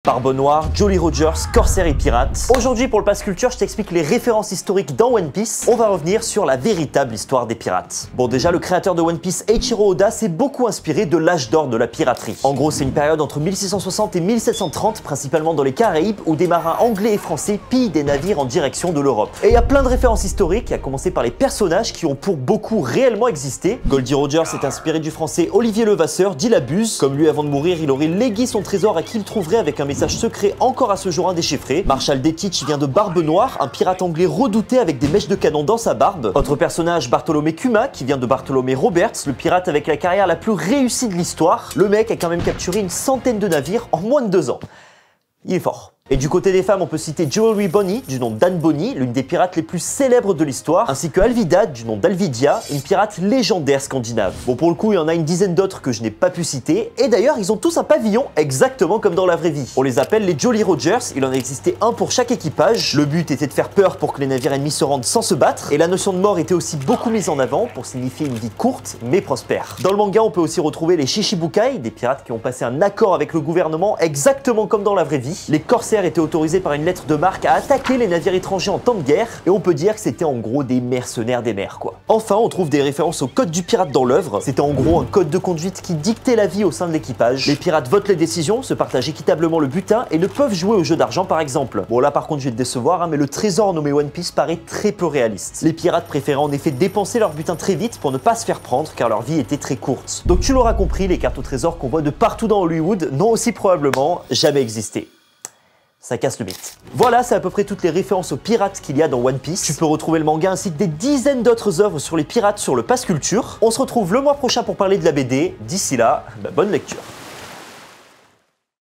Barbe Noire, Jolly Rogers, Corsair et Pirates. Aujourd'hui pour le Pass Culture, je t'explique les références historiques dans One Piece. On va revenir sur la véritable histoire des pirates. Bon, déjà, le créateur de One Piece, Eiichiro Oda, s'est beaucoup inspiré de l'âge d'or de la piraterie. En gros, c'est une période entre 1660 et 1730, principalement dans les Caraïbes, où des marins anglais et français pillent des navires en direction de l'Europe. Et il y a plein de références historiques, à commencer par les personnages qui ont pour beaucoup réellement existé. Goldie Rogers s'est inspiré du français Olivier Levasseur, dit la Buse. Comme lui, avant de mourir, il aurait légué son trésor à qui il trouverait avec un message secret encore à ce jour indéchiffré. Marshall Detich vient de Barbe Noire, un pirate anglais redouté avec des mèches de canon dans sa barbe. Autre personnage, Bartholomé Kuma, qui vient de Bartholomé Roberts, le pirate avec la carrière la plus réussie de l'histoire. Le mec a quand même capturé une centaine de navires en moins de 2 ans. Il est fort. Et du côté des femmes, on peut citer Jewelry Bonnie, du nom d'Anne Bonny, l'une des pirates les plus célèbres de l'histoire, ainsi que Alvidad, du nom d'Alvidia, une pirate légendaire scandinave. Bon, pour le coup, il y en a une dizaine d'autres que je n'ai pas pu citer, et d'ailleurs, ils ont tous un pavillon, exactement comme dans la vraie vie. On les appelle les Jolly Rogers, il en existait un pour chaque équipage. Le but était de faire peur pour que les navires ennemis se rendent sans se battre, et la notion de mort était aussi beaucoup mise en avant pour signifier une vie courte, mais prospère. Dans le manga, on peut aussi retrouver les Shichibukai, des pirates qui ont passé un accord avec le gouvernement, exactement comme dans la vraie vie. Les corsaires étaient autorisés par une lettre de marque à attaquer les navires étrangers en temps de guerre, et on peut dire que c'était en gros des mercenaires des mers quoi. Enfin, on trouve des références au code du pirate dans l'œuvre. C'était en gros un code de conduite qui dictait la vie au sein de l'équipage. Les pirates votent les décisions, se partagent équitablement le butin et ne peuvent jouer au jeu d'argent par exemple. Bon là par contre je vais te décevoir, mais le trésor nommé One Piece paraît très peu réaliste. Les pirates préféraient en effet dépenser leur butin très vite pour ne pas se faire prendre car leur vie était très courte. Donc tu l'auras compris, les cartes au trésor qu'on voit de partout dans Hollywood n'ont aussi probablement jamais existé. Ça casse le mythe. Voilà, c'est à peu près toutes les références aux pirates qu'il y a dans One Piece. Tu peux retrouver le manga ainsi que des dizaines d'autres œuvres sur les pirates sur le Pass Culture. On se retrouve le mois prochain pour parler de la BD. D'ici là, bonne lecture.